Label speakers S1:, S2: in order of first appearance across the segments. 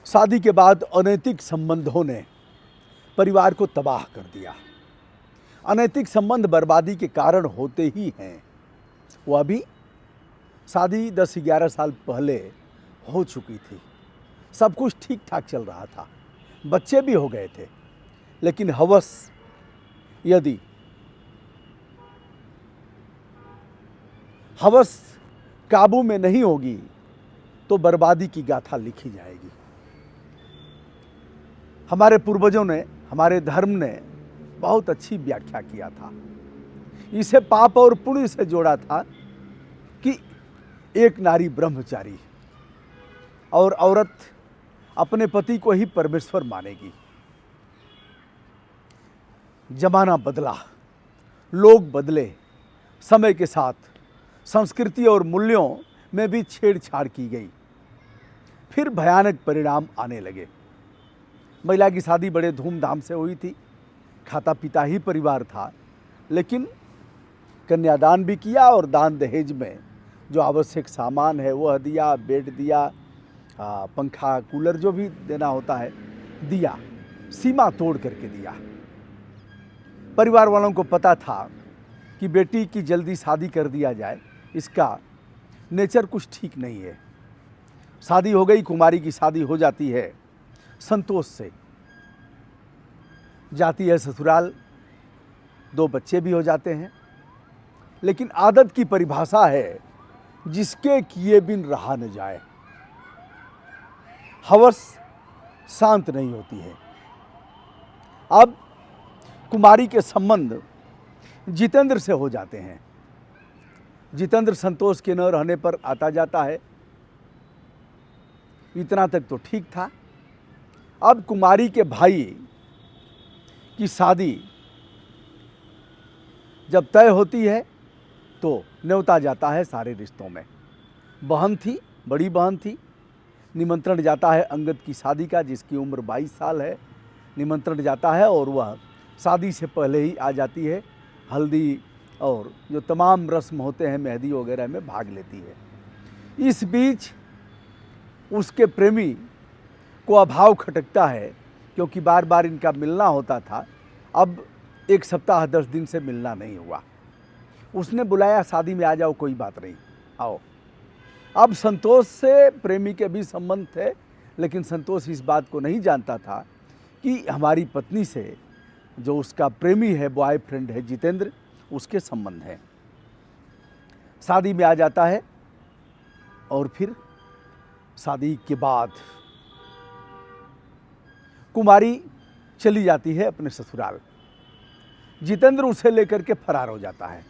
S1: शादी के बाद अनैतिक संबंधों ने परिवार को तबाह कर दिया। अनैतिक संबंध बर्बादी के कारण होते ही हैं। वो अभी शादी 10-11 साल पहले हो चुकी थी। सब कुछ ठीक ठाक चल रहा था, बच्चे भी हो गए थे, लेकिन हवस यदि काबू में नहीं होगी तो बर्बादी की गाथा लिखी जाएगी। हमारे पूर्वजों ने, हमारे धर्म ने बहुत अच्छी व्याख्या किया था। इसे पाप और पुण्य से जोड़ा था कि एक नारी ब्रह्मचारी और औरत अपने पति को ही परमेश्वर मानेगी। जमाना बदला, लोग बदले, समय के साथ संस्कृति और मूल्यों में भी छेड़छाड़ की गई। फिर भयानक परिणाम आने लगे। महिला की शादी बड़े धूमधाम से हुई थी, खाता पीता ही परिवार था, लेकिन कन्यादान भी किया और दान दहेज में जो आवश्यक सामान है वह दिया, बेड दिया, पंखा कूलर जो भी देना होता है दिया, सीमा तोड़ करके दिया। परिवार वालों को पता था कि बेटी की जल्दी शादी कर दिया जाए, इसका नेचर कुछ ठीक नहीं है। शादी हो गई, कुमारी की शादी हो जाती है, संतोष से जाती है ससुराल, 2 बच्चे भी हो जाते हैं। लेकिन आदत की परिभाषा है जिसके किए बिन रहा न जाए। हवस शांत नहीं होती है। अब कुमारी के संबंध जितेंद्र से हो जाते हैं। जितेंद्र संतोष के न रहने पर आता जाता है। इतना तक तो ठीक था। अब कुमारी के भाई की शादी जब तय होती है तो न्योता जाता है सारे रिश्तों में। बहन थी, बड़ी बहन थी, निमंत्रण जाता है अंगद की शादी का, जिसकी उम्र 22 साल है। निमंत्रण जाता है और वह शादी से पहले ही आ जाती है। हल्दी और जो तमाम रस्म होते हैं, मेहंदी वगैरह में भाग लेती है। इस बीच उसके प्रेमी को अभाव खटकता है, क्योंकि बार बार इनका मिलना होता था। अब 1 सप्ताह 10 दिन से मिलना नहीं हुआ। उसने बुलाया, शादी में आ जाओ, कोई बात नहीं, आओ। अब संतोष से प्रेमी के भी संबंध थे, लेकिन संतोष इस बात को नहीं जानता था कि हमारी पत्नी से जो उसका प्रेमी है, बॉयफ्रेंड है जितेंद्र, उसके संबंध है। शादी में आ जाता है और फिर शादी के बाद कुमारी चली जाती है अपने ससुराल। जितेंद्र उसे लेकर के फरार हो जाता है।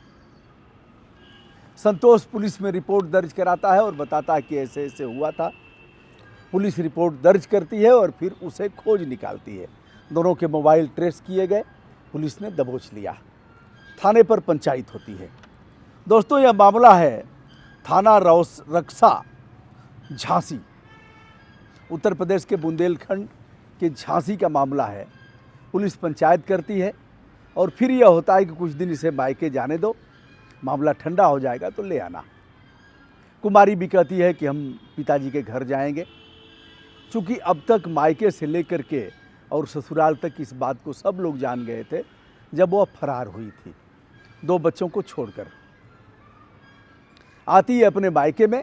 S1: संतोष पुलिस में रिपोर्ट दर्ज कराता है और बताता है कि ऐसे ऐसे हुआ था। पुलिस रिपोर्ट दर्ज करती है और फिर उसे खोज निकालती है। दोनों के मोबाइल ट्रेस किए गए, पुलिस ने दबोच लिया। थाने पर पंचायत होती है। दोस्तों, यह मामला है थाना रक्सा, झांसी, उत्तर प्रदेश के बुंदेलखंड के झांसी का मामला है। पुलिस पंचायत करती है और फिर यह होता है कि कुछ दिन इसे मायके जाने दो, मामला ठंडा हो जाएगा तो ले आना। कुमारी भी कहती है कि हम पिताजी के घर जाएंगे। चूँकि अब तक मायके से लेकर के और ससुराल तक इस बात को सब लोग जान गए थे जब वह फरार हुई थी, 2 बच्चों को छोड़कर। आती है अपने मायके में,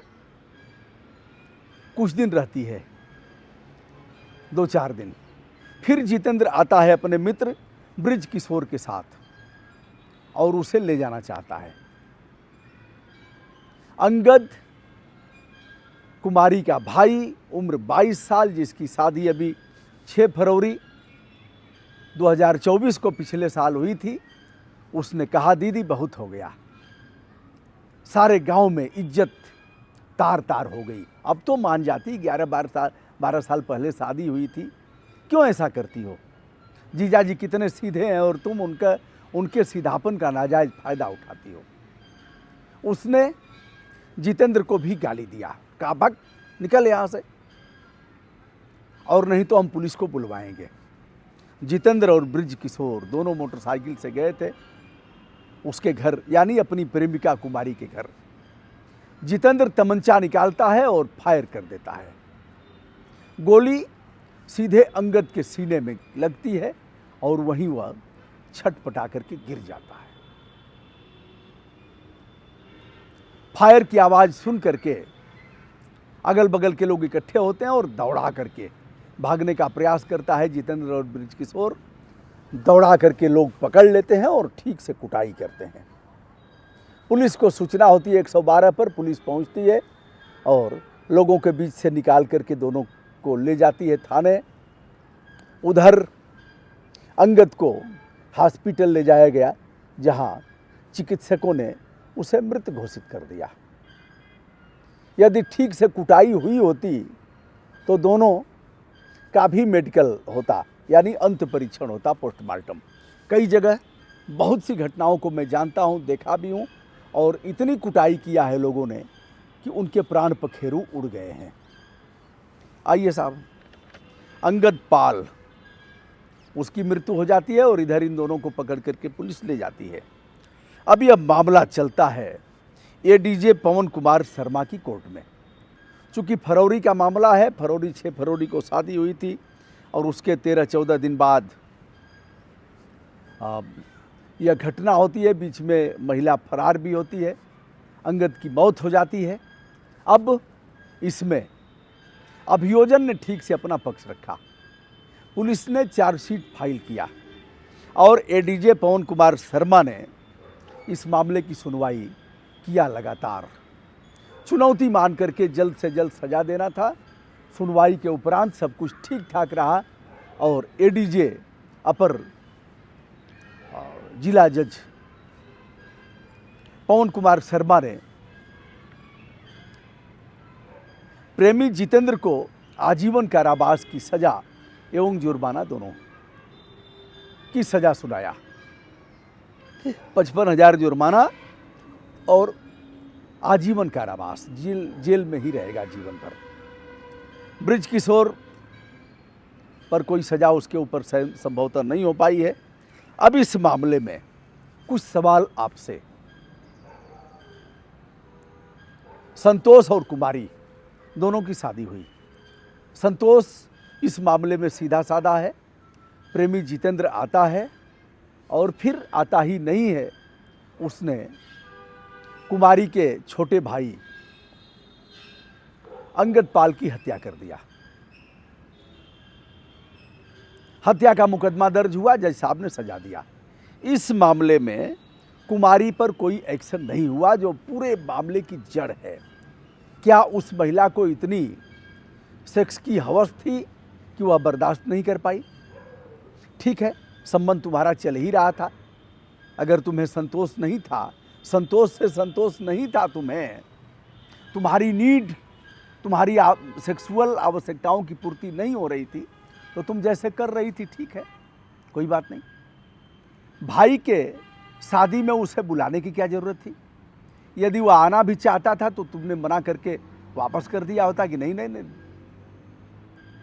S1: कुछ दिन रहती है, 2-4 दिन। फिर जितेंद्र आता है अपने मित्र ब्रिज किशोर के साथ और उसे ले जाना चाहता है। अंगद कुमारी का भाई, उम्र 22 साल, जिसकी शादी अभी 6 फरवरी 2024 को पिछले साल हुई थी। उसने कहा, दीदी बहुत हो गया। सारे गांव में इज्जत तार तार हो गई। अब तो मान जाती, 11-12 साल पहले शादी हुई थी, क्यों ऐसा करती हो? जीजाजी कितने सीधे हैं और तुम उनके सीधापन का नाजायज फायदा उठाती हो। उसने जितेंद्र को भी गाली दिया, कहा भाग, निकल यहाँ से, और नहीं तो हम पुलिस को बुलवाएंगे। जितेंद्र और ब्रिज किशोर दोनों मोटरसाइकिल से गए थे उसके घर, यानी अपनी प्रेमिका कुमारी के घर। जितेंद्र तमंचा निकालता है और फायर कर देता है। गोली सीधे अंगद के सीने में लगती है और वहीं वह छटपटा करके गिर जाता है। फायर की आवाज सुन करके अगल बगल के लोग इकट्ठे होते हैं और दौड़ा करके भागने का प्रयास करता है जितेंद्र और बृजकिशोर। दौड़ा करके लोग पकड़ लेते हैं और ठीक से कुटाई करते हैं। पुलिस को सूचना होती है 112 पर, पुलिस पहुंचती है और लोगों के बीच से निकाल करके दोनों को ले जाती है थाने। उधर अंगद को हॉस्पिटल ले जाया गया, जहां चिकित्सकों ने उसे मृत घोषित कर दिया। यदि ठीक से कुटाई हुई होती तो दोनों का भी मेडिकल होता, यानी अंत परीक्षण होता, पोस्टमार्टम। कई जगह बहुत सी घटनाओं को मैं जानता हूँ, देखा भी हूँ, और इतनी कुटाई किया है लोगों ने कि उनके प्राण पखेरु उड़ गए हैं। आइए साहब, अंगद पाल, उसकी मृत्यु हो जाती है और इधर इन दोनों को पकड़ करके पुलिस ले जाती है। अभी अब मामला चलता है एडीजे पवन कुमार शर्मा की कोर्ट में। चूँकि फरवरी का मामला है, 6 फरवरी को शादी हुई थी और उसके 13-14 दिन बाद यह घटना होती है। बीच में महिला फरार भी होती है, अंगद की मौत हो जाती है। अब इसमें अभियोजन ने ठीक से अपना पक्ष रखा, पुलिस ने चार्जशीट फाइल किया और एडीजे पवन कुमार शर्मा ने इस मामले की सुनवाई किया। लगातार चुनौती मान करके जल्द से जल्द सजा देना था। सुनवाई के उपरांत सब कुछ ठीक ठाक रहा और एडीजे अपर जिला जज पवन कुमार शर्मा ने प्रेमी जितेंद्र को आजीवन कारावास की सजा एवं जुर्माना दोनों की सजा सुनाया। 55,000 जुर्माना और आजीवन कारावास, जेल में ही रहेगा जीवन भर। बृजकिशोर पर कोई सजा उसके ऊपर संभवतः नहीं हो पाई है। अब इस मामले में कुछ सवाल आपसे। संतोष और कुमारी दोनों की शादी हुई। संतोष इस मामले में सीधा साधा है, प्रेमी जितेंद्र आता है और फिर आता ही नहीं है, उसने कुमारी के छोटे भाई अंगद पाल की हत्या कर दिया। हत्या का मुकदमा दर्ज हुआ, जज साहब ने सजा दिया। इस मामले में कुमारी पर कोई एक्शन नहीं हुआ, जो पूरे मामले की जड़ है। क्या उस महिला को इतनी सेक्स की हवस थी कि वह बर्दाश्त नहीं कर पाई? ठीक है, संबंध तुम्हारा चल ही रहा था। अगर तुम्हें संतोष नहीं था, संतोष से संतोष नहीं था तुम्हें, तुम्हारी नीड, तुम्हारी सेक्सुअल आवश्यकताओं की पूर्ति नहीं हो रही थी, तो तुम जैसे कर रही थी ठीक है, कोई बात नहीं। भाई के शादी में उसे बुलाने की क्या ज़रूरत थी? यदि वो आना भी चाहता था तो तुमने मना करके वापस कर दिया होता कि नहीं नहीं नहीं,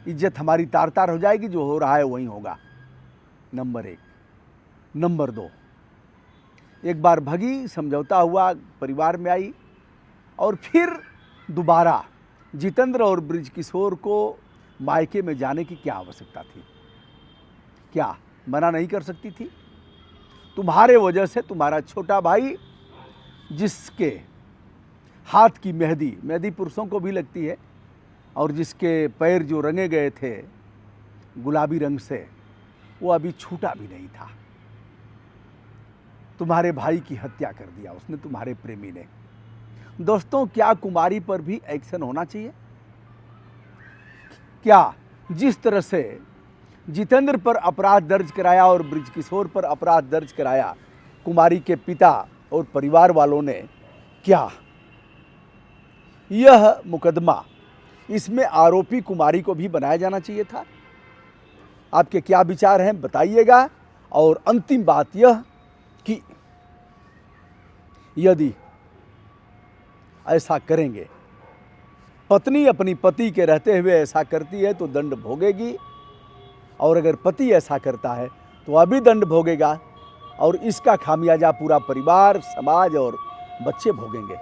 S1: इज्जत हमारी तार तार हो जाएगी, जो हो रहा है वही होगा। नंबर 1। नंबर 2, एक बार भगी, समझौता हुआ, परिवार में आई और फिर दोबारा जितेंद्र और बृजकिशोर को मायके में जाने की क्या आवश्यकता थी? क्या मना नहीं कर सकती थी? तुम्हारे वजह से तुम्हारा छोटा भाई, जिसके हाथ की मेहंदी, मेहंदी पुरुषों को भी लगती है, और जिसके पैर जो रंगे गए थे गुलाबी रंग से, वो अभी छूटा भी नहीं था, तुम्हारे भाई की हत्या कर दिया उसने, तुम्हारे प्रेमी ने। दोस्तों, क्या कुमारी पर भी एक्शन होना चाहिए? क्या जिस तरह से जितेंद्र पर अपराध दर्ज कराया और बृजकिशोर पर अपराध दर्ज कराया कुमारी के पिता और परिवार वालों ने, क्या यह मुकदमा, इसमें आरोपी कुमारी को भी बनाया जाना चाहिए था? आपके क्या विचार हैं बताइएगा। और अंतिम बात यह कि यदि ऐसा करेंगे, पत्नी अपनी पति के रहते हुए ऐसा करती है तो दंड भोगेगी, और अगर पति ऐसा करता है तो अभी दंड भोगेगा, और इसका खामियाजा पूरा परिवार, समाज और बच्चे भोगेंगे।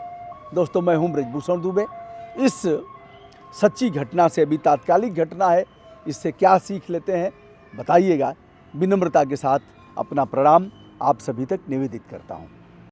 S1: दोस्तों, मैं हूं ब्रजभूषण दुबे। इस सच्ची घटना से, अभी तात्कालिक घटना है, इससे क्या सीख लेते हैं बताइएगा। विनम्रता के साथ अपना प्रणाम आप सभी तक निवेदित करता हूँ।